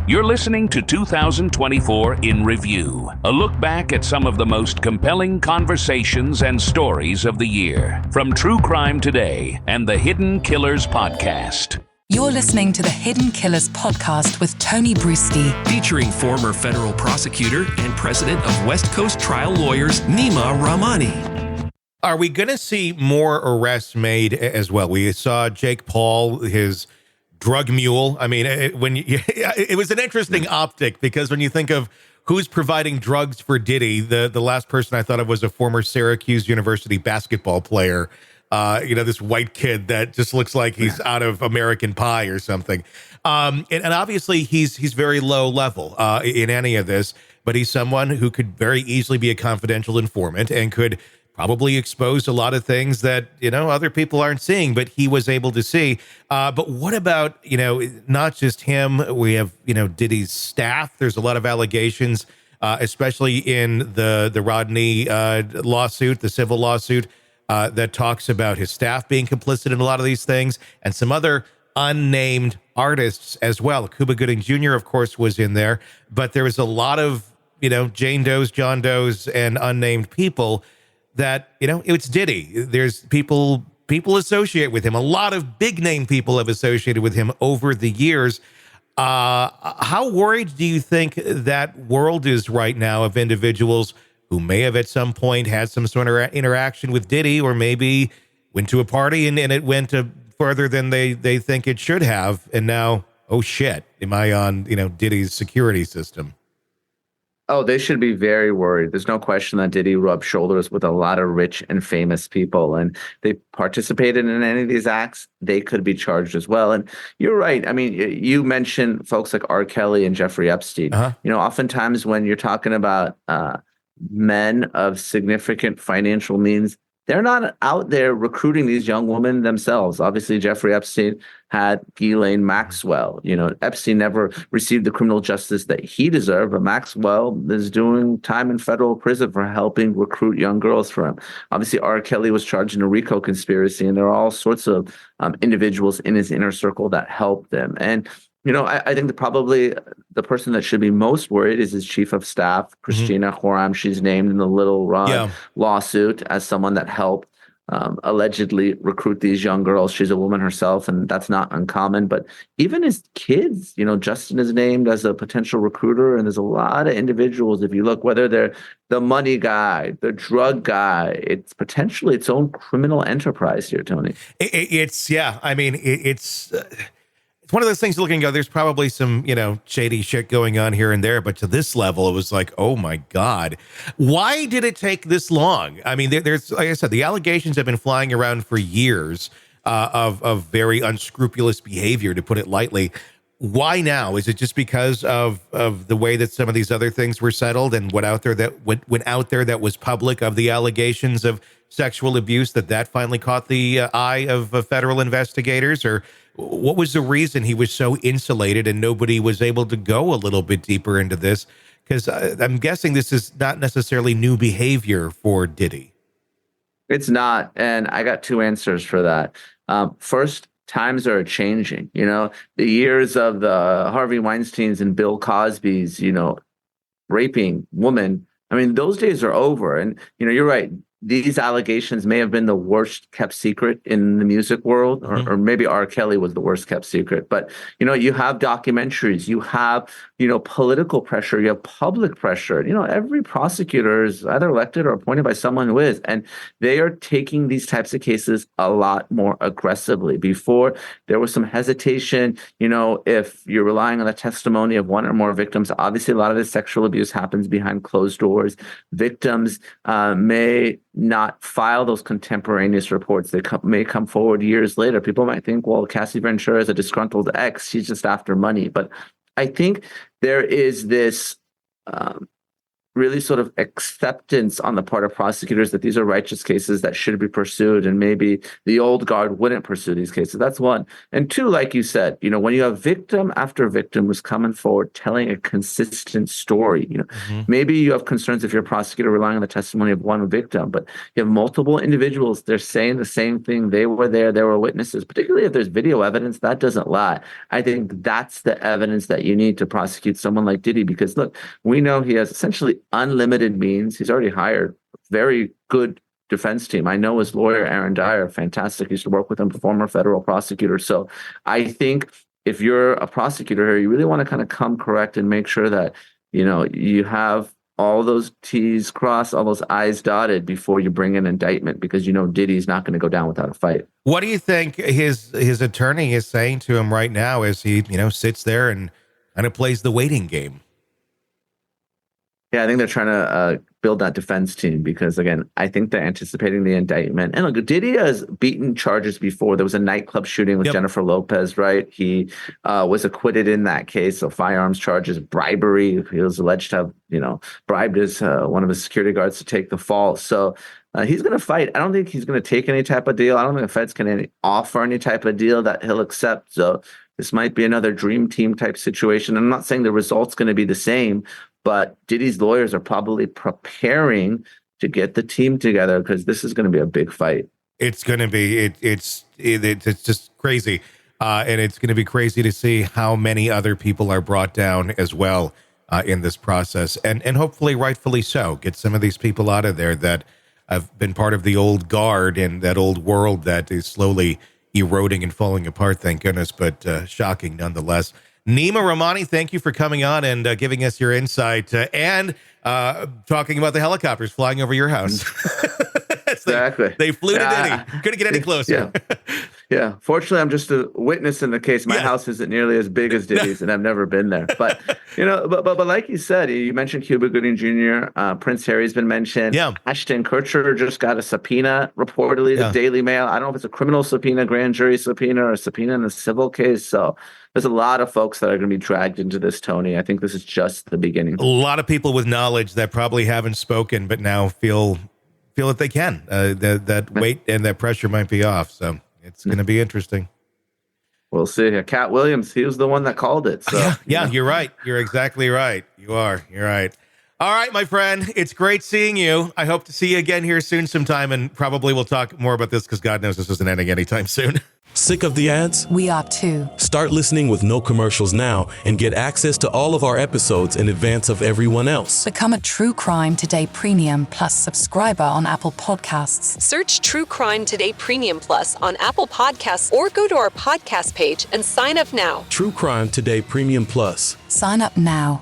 You're listening to 2024 in Review, a look back at some of the most compelling conversations and stories of the year, from True Crime Today and the Hidden Killers podcast. You're listening to the Hidden Killers podcast with Tony Brueski, featuring former federal prosecutor and president of West Coast Trial Lawyers, Nima Rahmani. Are we going to see more arrests made as well? We saw Jake Paul, his drug mule. I mean, it was an interesting optic, because when you think of who's providing drugs for Diddy, the last person I thought of was a former Syracuse University basketball player. This white kid that just looks like he's out of American Pie or something. And obviously he's very low level in any of this, but he's someone who could very easily be a confidential informant and could probably expose a lot of things that, other people aren't seeing, but he was able to see. But what about, not just him? We have, Diddy's staff. There's a lot of allegations, especially in the Rodney lawsuit, the civil lawsuit, that talks about his staff being complicit in a lot of these things, and some other unnamed artists as well. Cuba Gooding Jr., of course, was in there, but there was a lot of, Jane Does, John Does, and unnamed people that, it's Diddy. There's people associate with him. A lot of big name people have associated with him over the years. How worried do you think that world is right now of individuals who may have at some point had some sort of interaction with Diddy, or maybe went to a party and it went further than they think it should have, and now, oh shit, am I on, Diddy's security system? Oh, they should be very worried. There's no question that Diddy rubbed shoulders with a lot of rich and famous people, and they participated in any of these acts. They could be charged as well. And you're right. I mean, you mentioned folks like R. Kelly and Jeffrey Epstein. Oftentimes when you're talking about men of significant financial means, they're not out there recruiting these young women themselves. Obviously, Jeffrey Epstein had Ghislaine Maxwell. Epstein never received the criminal justice that he deserved, but Maxwell is doing time in federal prison for helping recruit young girls for him. Obviously, R. Kelly was charged in a RICO conspiracy, and there are all sorts of individuals in his inner circle that helped them. And I think probably the person that should be most worried is his chief of staff, Christina Khorram. She's named in the Little Ron lawsuit as someone that helped allegedly recruit these young girls. She's a woman herself, and that's not uncommon. But even his kids, Justin is named as a potential recruiter, and there's a lot of individuals. If you look, whether they're the money guy, the drug guy, it's potentially its own criminal enterprise here, Tony. It's one of those things looking at, there's probably some, shady shit going on here and there, but to this level, it was like, oh my God, why did it take this long? I mean, there's, like I said, the allegations have been flying around for years of very unscrupulous behavior, to put it lightly. Why now? Is it just because of the way that some of these other things were settled and what out there that went out there that was public of the allegations of sexual abuse, that finally caught the eye of federal investigators? Or what was the reason he was so insulated and nobody was able to go a little bit deeper into this? Because I'm guessing this is not necessarily new behavior for Diddy. It's not. And I got two answers for that. First, times are changing. The years of the Harvey Weinsteins and Bill Cosby's, raping women, I mean, those days are over. And, you're right. These allegations may have been the worst kept secret in the music world, or maybe R. Kelly was the worst kept secret. But, you have documentaries, you have, political pressure, you have public pressure. Every prosecutor is either elected or appointed by someone who is, and they are taking these types of cases a lot more aggressively. Before, there was some hesitation, if you're relying on the testimony of one or more victims. Obviously, a lot of this sexual abuse happens behind closed doors. Victims may not file those contemporaneous reports. They may come forward years later. People might think, well, Cassie Ventura is a disgruntled ex. She's just after money. But I think there is this really sort of acceptance on the part of prosecutors that these are righteous cases that should be pursued, and maybe the old guard wouldn't pursue these cases. That's one. And two, like you said, when you have victim after victim who's coming forward telling a consistent story, maybe you have concerns if you're a prosecutor relying on the testimony of one victim, but you have multiple individuals, they're saying the same thing. They were there, they were witnesses, particularly if there's video evidence that doesn't lie. I think that's the evidence that you need to prosecute someone like Diddy, because look, we know he has essentially unlimited means. He's already hired a very good defense team. I know his lawyer, Aaron Dyer, fantastic. Used to work with him, former federal prosecutor. So I think if you're a prosecutor here, you really want to kind of come correct and make sure that, you have all those T's crossed, all those I's dotted before you bring an indictment, because Diddy's not going to go down without a fight. What do you think his attorney is saying to him right now as he, sits there and kind of plays the waiting game? Yeah, I think they're trying to build that defense team because, again, I think they're anticipating the indictment. And look, Diddy has beaten charges before. There was a nightclub shooting with Jennifer Lopez, right? He was acquitted in that case. So firearms charges, bribery. He was alleged to have, bribed one of his security guards to take the fall. So he's going to fight. I don't think he's going to take any type of deal. I don't think the feds can offer any type of deal that he'll accept. So this might be another dream team type situation. I'm not saying the result's going to be the same, but Diddy's lawyers are probably preparing to get the team together because this is going to be a big fight. It's going to be, it's just crazy. And it's going to be crazy to see how many other people are brought down as well in this process. And hopefully rightfully so. Get some of these people out of there that have been part of the old guard and that old world that is slowly eroding and falling apart, thank goodness, but shocking nonetheless. Nima Rahmani, thank you for coming on and giving us your insight and talking about the helicopters flying over your house. Exactly. They flew to Diddy. Couldn't get any closer. Yeah. Fortunately, I'm just a witness in the case. My house isn't nearly as big as Diddy's, and I've never been there. But but like you said, you mentioned Cuba Gooding Jr. Prince Harry's been mentioned. Yeah. Ashton Kutcher just got a subpoena, reportedly, the Daily Mail. I don't know if it's a criminal subpoena, grand jury subpoena, or a subpoena in a civil case. So there's a lot of folks that are going to be dragged into this, Tony. I think this is just the beginning. A lot of people with knowledge that probably haven't spoken, but now feel that they can. That weight and that pressure might be off. So it's going to be interesting. We'll see. Cat Williams, he was the one that called it. So yeah, you're right. You're exactly right. You're right. All right, my friend. It's great seeing you. I hope to see you again here soon sometime, and probably we'll talk more about this because God knows this isn't ending anytime soon. Sick of the ads? We are too. Start listening with no commercials now and get access to all of our episodes in advance of everyone else. Become a True Crime Today Premium Plus subscriber on Apple Podcasts. Search True Crime Today Premium Plus on Apple Podcasts or go to our podcast page and sign up now. True Crime Today Premium Plus. Sign up now.